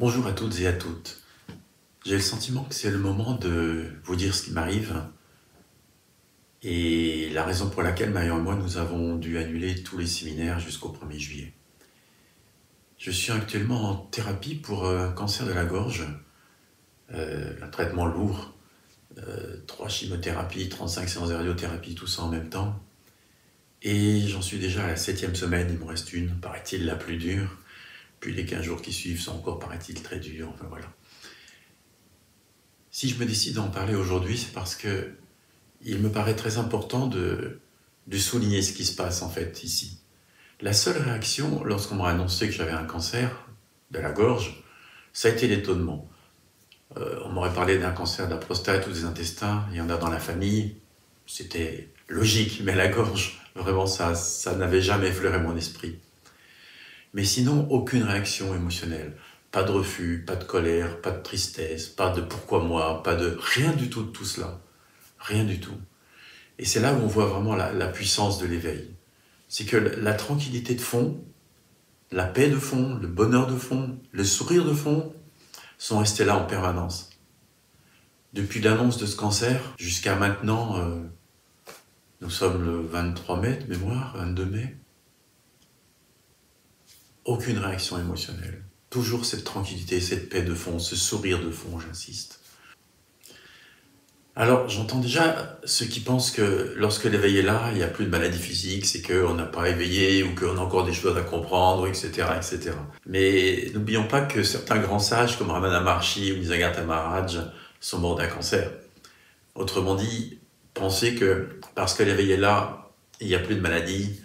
Bonjour à toutes et à toutes. J'ai le sentiment que c'est le moment de vous dire ce qui m'arrive et la raison pour laquelle Marion et moi nous avons dû annuler tous les séminaires jusqu'au 1er juillet. Je suis actuellement en thérapie pour un cancer de la gorge, un traitement lourd, 3 chimiothérapies, 35 séances de radiothérapie, tout ça en même temps. Et j'en suis déjà à la 7e semaine, il me reste une, paraît-il la plus dure. Puis les 15 jours qui suivent sont encore, paraît-il, très durs, enfin voilà. Si je me décide à en parler aujourd'hui, c'est parce que il me paraît très important de souligner ce qui se passe en fait ici. La seule réaction, lorsqu'on m'a annoncé que j'avais un cancer de la gorge, ça a été l'étonnement. On m'aurait parlé d'un cancer de la prostate ou des intestins, il y en a dans la famille, c'était logique, mais la gorge, vraiment ça n'avait jamais effleuré mon esprit. Mais sinon, aucune réaction émotionnelle. Pas de refus, pas de colère, pas de tristesse, pas de pourquoi moi, pas de rien du tout de tout cela. Rien du tout. Et c'est là où on voit vraiment la puissance de l'éveil. C'est que la tranquillité de fond, la paix de fond, le bonheur de fond, le sourire de fond sont restés là en permanence. Depuis l'annonce de ce cancer jusqu'à maintenant, nous sommes le 23 mai de mémoire, 22 mai. Aucune réaction émotionnelle. Toujours cette tranquillité, cette paix de fond, ce sourire de fond, j'insiste. Alors, j'entends déjà ceux qui pensent que lorsque l'éveil est là, il n'y a plus de maladie physique, c'est qu'on n'a pas éveillé ou qu'on a encore des choses à comprendre, etc., etc. Mais n'oublions pas que certains grands sages comme Ramana Maharshi ou Nisargadatta Maharaj sont morts d'un cancer. Autrement dit, penser que parce que l'éveil est là, il n'y a plus de maladie,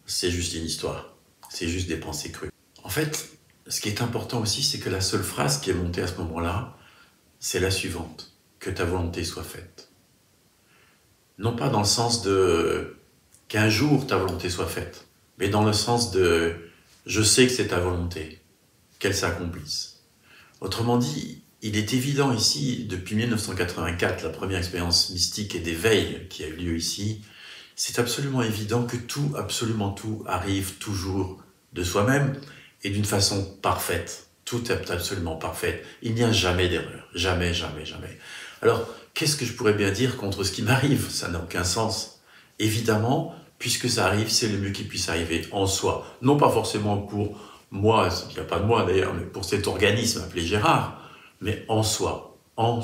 c'est juste une histoire. C'est juste des pensées crues. En fait, ce qui est important aussi, c'est que la seule phrase qui est montée à ce moment-là, c'est la suivante: que ta volonté soit faite. Non pas dans le sens de qu'un jour ta volonté soit faite, mais dans le sens de je sais que c'est ta volonté, qu'elle s'accomplisse. Autrement dit, il est évident ici, depuis 1984, la première expérience mystique et d'éveil qui a eu lieu ici, c'est absolument évident que tout, absolument tout, arrive toujours de soi-même et d'une façon parfaite. Tout est absolument parfait. Il n'y a jamais d'erreur. Jamais, jamais, jamais. Alors, qu'est-ce que je pourrais bien dire contre ce qui m'arrive? Ça n'a aucun sens. Évidemment, puisque ça arrive, c'est le mieux qui puisse arriver en soi. Non pas forcément pour moi, il n'y a pas de moi d'ailleurs, mais pour cet organisme appelé Gérard, mais en soi, en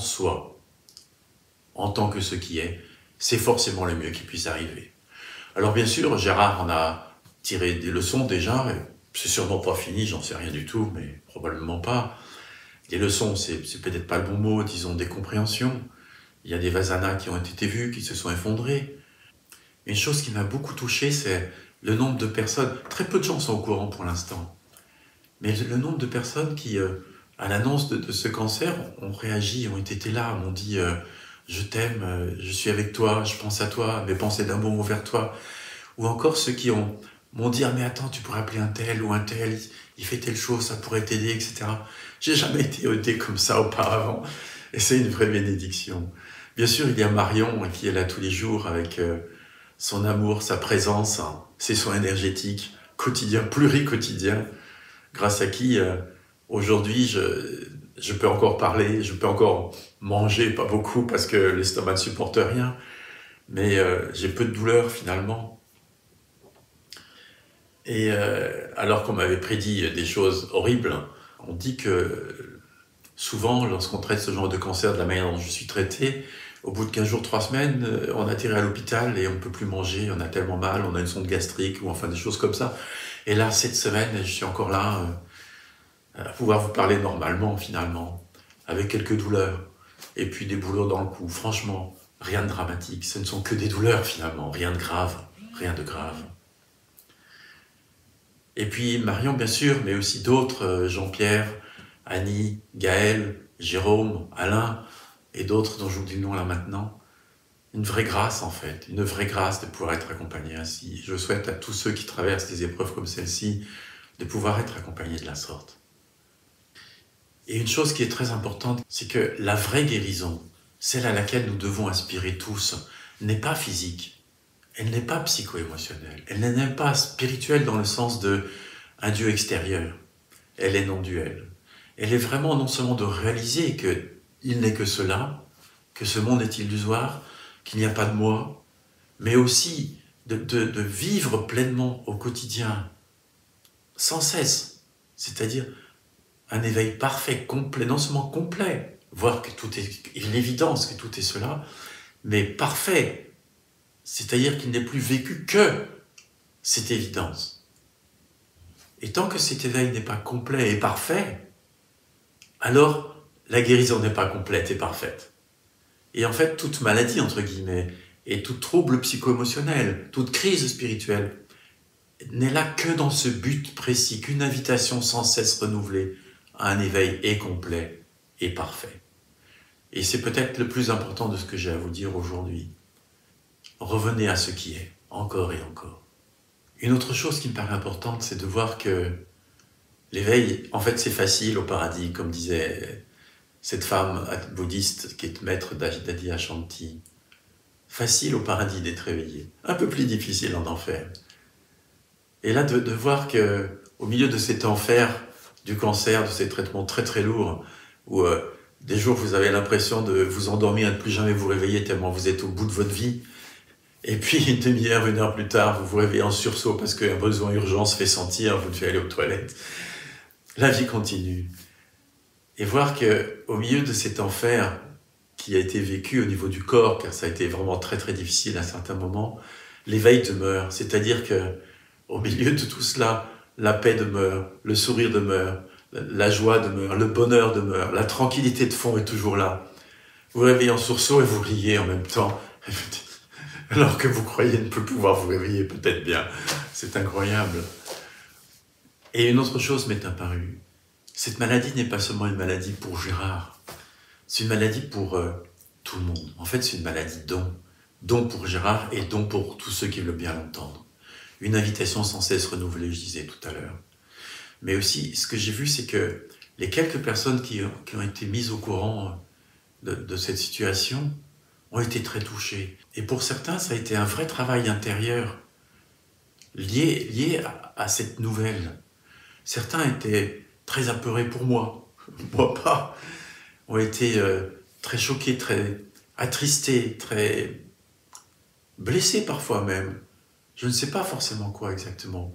tant que ce qui est, c'est forcément le mieux qui puisse arriver. Alors bien sûr, Gérard en a tiré des leçons déjà, et c'est sûrement pas fini, j'en sais rien du tout, mais probablement pas. Des leçons, c'est peut-être pas le bon mot, disons des compréhensions. Il y a des vasanas qui ont été vus, qui se sont effondrés. Une chose qui m'a beaucoup touché, c'est le nombre de personnes, très peu de gens sont au courant pour l'instant, mais le nombre de personnes qui, à l'annonce de ce cancer, ont réagi, ont été là, m'ont dit je t'aime, je suis avec toi, je pense à toi, mes pensées d'amour vont vers toi. Ou encore ceux qui m'ont dit ah mais attends, tu pourrais appeler un tel ou un tel, il fait telle chose, ça pourrait t'aider, etc. J'ai jamais été aidé comme ça auparavant, et c'est une vraie bénédiction. Bien sûr, il y a Marion qui est là tous les jours avec son amour, sa présence, hein, ses soins énergétiques, quotidiens, pluriquotidiens, grâce à qui aujourd'hui je peux encore parler, je peux encore manger, pas beaucoup parce que l'estomac ne supporte rien, mais j'ai peu de douleur finalement. Et alors qu'on m'avait prédit des choses horribles, on dit que souvent lorsqu'on traite ce genre de cancer de la manière dont je suis traité, au bout de 15 jours, 3 semaines, on atterrit à l'hôpital et on ne peut plus manger, on a tellement mal, on a une sonde gastrique ou enfin des choses comme ça. Et là, cette semaine, je suis encore là à pouvoir vous parler normalement finalement, avec quelques douleurs. Et puis des douleurs dans le cou. Franchement, rien de dramatique. Ce ne sont que des douleurs finalement, rien de grave. Rien de grave. Et puis Marion, bien sûr, mais aussi d'autres, Jean-Pierre, Annie, Gaël, Jérôme, Alain, et d'autres dont j'oublie le nom là maintenant. Une vraie grâce en fait, une vraie grâce de pouvoir être accompagné ainsi. Je souhaite à tous ceux qui traversent des épreuves comme celle-ci de pouvoir être accompagnés de la sorte. Et une chose qui est très importante, c'est que la vraie guérison, celle à laquelle nous devons aspirer tous, n'est pas physique, elle n'est pas psycho-émotionnelle, elle n'est pas spirituelle dans le sens de un Dieu extérieur, elle est non-duelle. elle est vraiment non seulement de réaliser qu'il n'est que cela, que ce monde est illusoire, qu'il n'y a pas de moi, mais aussi de vivre pleinement au quotidien, sans cesse, c'est-à-dire un éveil parfait, complet, non seulement complet, voir que tout est une évidence, que tout est cela, mais parfait, c'est-à-dire qu'il n'est plus vécu que cette évidence. Et tant que cet éveil n'est pas complet et parfait, alors la guérison n'est pas complète et parfaite. Et en fait, toute maladie, entre guillemets, et tout trouble psycho-émotionnel, toute crise spirituelle, n'est là que dans ce but précis, qu'une invitation sans cesse renouvelée à un éveil et complet et parfait. Et c'est peut-être le plus important de ce que j'ai à vous dire aujourd'hui. Revenez à ce qui est, encore et encore. Une autre chose qui me paraît importante, c'est de voir que l'éveil, en fait, c'est facile au paradis, comme disait cette femme bouddhiste qui est maître d'Adi Ashanti. Facile au paradis d'être éveillé, un peu plus difficile en enfer. Et là, de voir que, au milieu de cet enfer du cancer, de ces traitements très très lourds, où des jours vous avez l'impression de vous endormir et de ne plus jamais vous réveiller tellement vous êtes au bout de votre vie, et puis une demi-heure, une heure plus tard, vous vous réveillez en sursaut parce qu'un besoin urgent se fait sentir, vous devez aller aux toilettes. La vie continue. Et voir que, au milieu de cet enfer qui a été vécu au niveau du corps, car ça a été vraiment très très difficile à certains moments, l'éveil demeure. C'est-à-dire que, au milieu de tout cela, la paix demeure, le sourire demeure, la joie demeure, le bonheur demeure, la tranquillité de fond est toujours là. Vous réveillez en sursaut et vous riez en même temps, alors que vous croyez ne plus pouvoir vous réveiller peut-être bien. C'est incroyable. Et une autre chose m'est apparue. Cette maladie n'est pas seulement une maladie pour Gérard, c'est une maladie pour tout le monde. En fait, c'est une maladie don. Don pour Gérard et don pour tous ceux qui veulent bien l'entendre. Une invitation sans cesse renouvelée, je disais tout à l'heure. Mais aussi, ce que j'ai vu, c'est que les quelques personnes qui ont été mises au courant de cette situation ont été très touchées. Et pour certains, ça a été un vrai travail intérieur lié à cette nouvelle. Certains étaient très apeurés pour moi pas, ont été très choqués, très attristés, très blessés parfois même. Je ne sais pas forcément quoi exactement.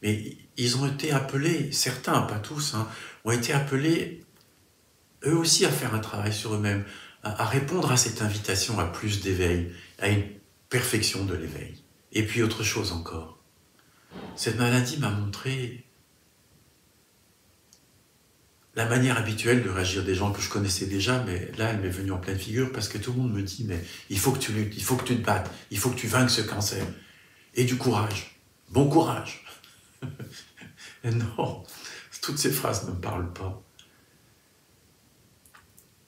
Mais ils ont été appelés, certains, pas tous, ont été appelés eux aussi à faire un travail sur eux-mêmes, à répondre à cette invitation à plus d'éveil, à une perfection de l'éveil. Et puis autre chose encore. Cette maladie m'a montré la manière habituelle de réagir des gens que je connaissais déjà, mais là, elle m'est venue en pleine figure parce que tout le monde me dit, mais il faut que tu luttes, il faut que tu te battes, il faut que tu vainques ce cancer. Et du courage. Bon courage. Et non, toutes ces phrases ne me parlent pas.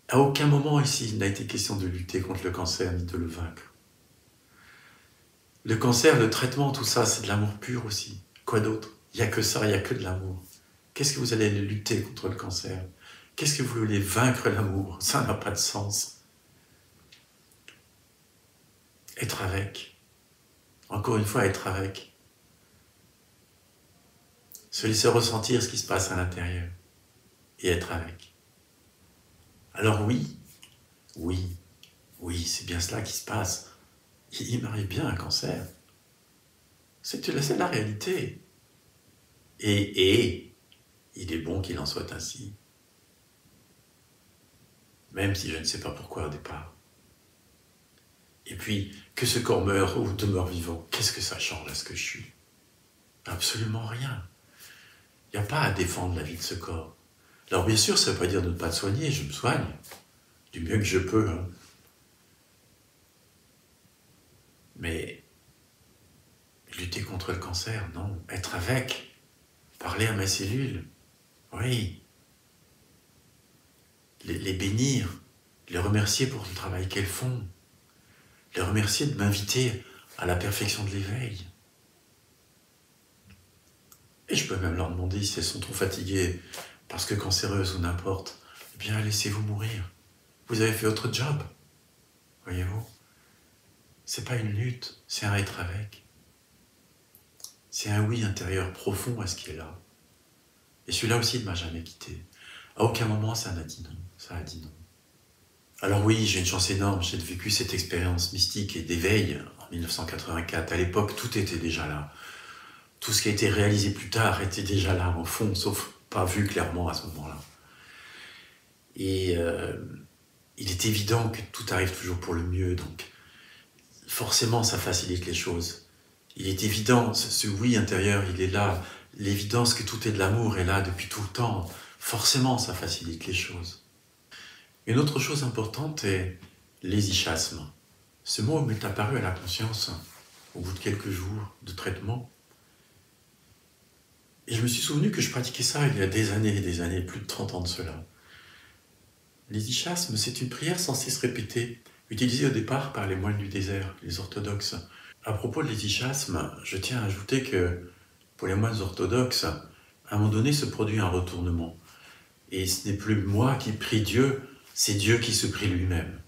À aucun moment ici, il n'a été question de lutter contre le cancer ni de le vaincre. Le cancer, le traitement, tout ça, c'est de l'amour pur aussi. Quoi d'autre? Il n'y a que ça, il n'y a que de l'amour. Qu'est-ce que vous allez lutter contre le cancer? Qu'est-ce que vous voulez vaincre l'amour? Ça n'a pas de sens. Être avec. Encore une fois, être avec. Se laisser ressentir ce qui se passe à l'intérieur. Et être avec. Alors oui, c'est bien cela qui se passe. Il m'arrive bien un cancer. C'est la réalité. Et il est bon qu'il en soit ainsi. Même si je ne sais pas pourquoi au départ. Et puis, que ce corps meure ou demeure vivant, qu'est-ce que ça change à ce que je suis? Absolument rien. Il n'y a pas à défendre la vie de ce corps. Alors bien sûr, ça ne veut pas dire de ne pas te soigner, je me soigne, du mieux que je peux. Mais lutter contre le cancer, non. Être avec, parler à mes cellules, oui. Les bénir, les remercier pour le travail qu'elles font, les remercier de m'inviter à la perfection de l'éveil. Et je peux même leur demander si elles sont trop fatiguées, parce que cancéreuses ou n'importe, eh bien laissez-vous mourir. Vous avez fait votre job, voyez-vous. C'est pas une lutte, c'est un être avec. C'est un oui intérieur profond à ce qui est là. Et celui-là aussi ne m'a jamais quitté. À aucun moment, ça n'a dit non. Ça a dit non. Alors oui, j'ai une chance énorme. J'ai vécu cette expérience mystique et d'éveil en 1984. À l'époque, tout était déjà là. Tout ce qui a été réalisé plus tard était déjà là, au fond, sauf pas vu clairement à ce moment-là. Et il est évident que tout arrive toujours pour le mieux, donc forcément ça facilite les choses. Il est évident, ce oui intérieur, il est là. L'évidence que tout est de l'amour est là depuis tout le temps. Forcément, ça facilite les choses. Une autre chose importante est l'hésychasme. Ce mot m'est apparu à la conscience au bout de quelques jours de traitement. Et je me suis souvenu que je pratiquais ça il y a des années, plus de 30 ans de cela. L'hésychasme, c'est une prière censée se répéter, utilisée au départ par les moines du désert, les orthodoxes. À propos de l'hésychasme, je tiens à ajouter que pour les moines orthodoxes, à un moment donné se produit un retournement. Et ce n'est plus moi qui prie Dieu, c'est Dieu qui se prie lui-même.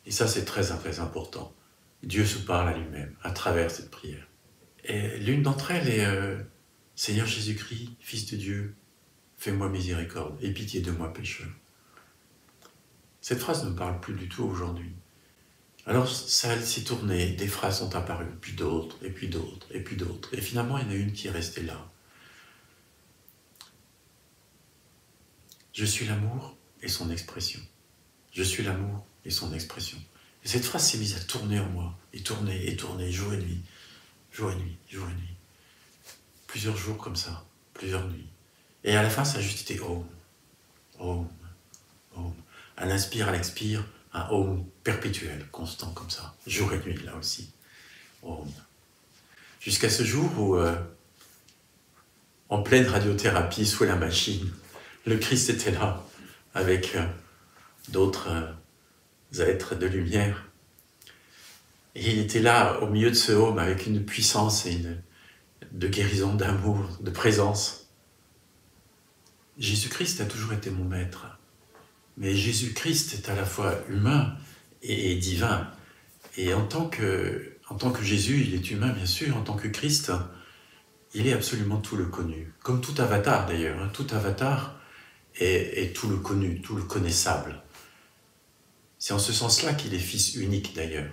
Et ça, c'est très, très important. Dieu se parle à lui-même à travers cette prière. Et l'une d'entre elles est Seigneur Jésus-Christ, Fils de Dieu, fais-moi miséricorde et pitié de moi pécheur. Cette phrase ne me parle plus du tout aujourd'hui. Alors ça s'est tourné, des phrases sont apparues, puis d'autres, et puis d'autres, et puis d'autres. Et finalement, il y en a une qui est restée là. Je suis l'amour et son expression. Je suis l'amour et son expression. Et cette phrase s'est mise à tourner en moi, et tourner, jour et nuit, jour et nuit, jour et nuit. Plusieurs jours comme ça, plusieurs nuits. Et à la fin, ça a juste été Om, Om, Om. À l'inspire, à l'expire, un Om perpétuel, constant comme ça, jour et nuit là aussi. Om. Jusqu'à ce jour où, en pleine radiothérapie sous la machine, le Christ était là, avec d'autres êtres de lumière. Et il était là, au milieu de ce Om, avec une puissance et de guérison, d'amour, de présence. Jésus-Christ a toujours été mon maître. Mais Jésus-Christ est à la fois humain et divin. Et en tant que Jésus, il est humain bien sûr, en tant que Christ, il est absolument tout le connu. Comme tout avatar d'ailleurs, hein. Tout avatar est tout le connu, tout le connaissable. C'est en ce sens-là qu'il est fils unique d'ailleurs.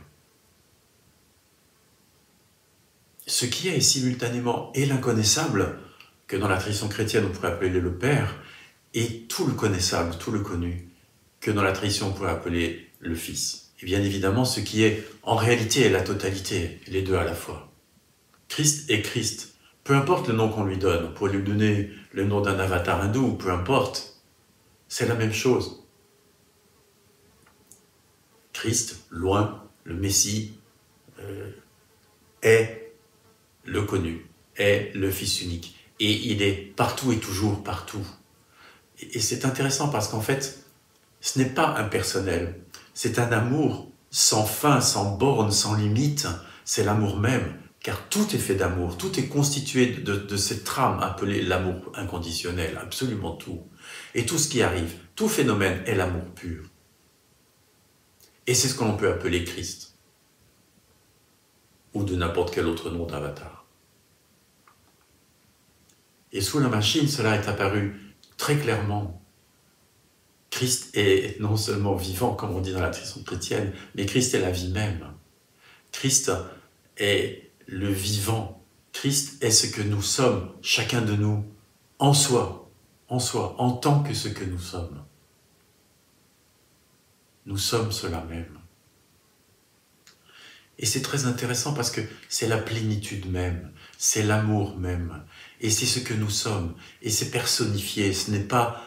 Ce qui est simultanément et l'inconnaissable, que dans la tradition chrétienne on pourrait appeler le Père, et tout le connaissable, tout le connu, que dans la tradition on pourrait appeler le Fils. Et bien évidemment, ce qui est en réalité est la totalité, les deux à la fois. Christ est Christ. Peu importe le nom qu'on lui donne, on pourrait lui donner le nom d'un avatar hindou, peu importe. C'est la même chose. Christ, loin, le Messie, est le connu, est le Fils unique. Et il est partout et toujours partout. Et c'est intéressant parce qu'en fait, ce n'est pas impersonnel. C'est un amour sans fin, sans borne, sans limite. C'est l'amour même, car tout est fait d'amour. Tout est constitué de cette trame appelée l'amour inconditionnel, absolument tout. Et tout ce qui arrive, tout phénomène est l'amour pur. Et c'est ce que l'on peut appeler Christ. Ou de n'importe quel autre nom d'avatar. Et sous la machine, cela est apparu très clairement. Christ est non seulement vivant, comme on dit dans la tradition chrétienne, mais Christ est la vie même. Christ est le vivant. Christ est ce que nous sommes, chacun de nous, en soi, en tant que ce que nous sommes. Nous sommes cela même. Et c'est très intéressant parce que c'est la plénitude même, c'est l'amour même, et c'est ce que nous sommes, et c'est personnifié, ce n'est pas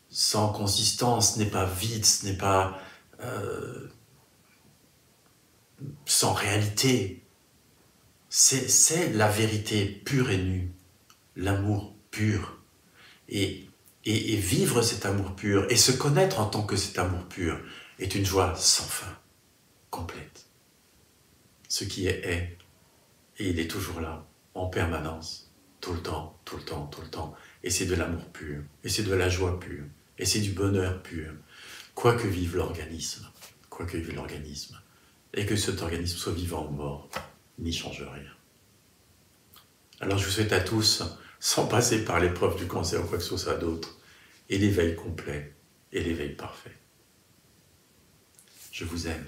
sans consistance, ce n'est pas vide, ce n'est pas sans réalité. C'est la vérité pure et nue, l'amour pur. Et vivre cet amour pur, et se connaître en tant que cet amour pur, est une joie sans fin, complète. Ce qui est, et il est toujours là, en permanence, tout le temps, tout le temps, tout le temps. Et c'est de l'amour pur, et c'est de la joie pure, et c'est du bonheur pur, quoi que vive l'organisme, et que cet organisme soit vivant ou mort, n'y change rien. Alors je vous souhaite à tous, sans passer par l'épreuve du cancer ou quoi que ce soit d'autre, et l'éveil complet et l'éveil parfait. Je vous aime.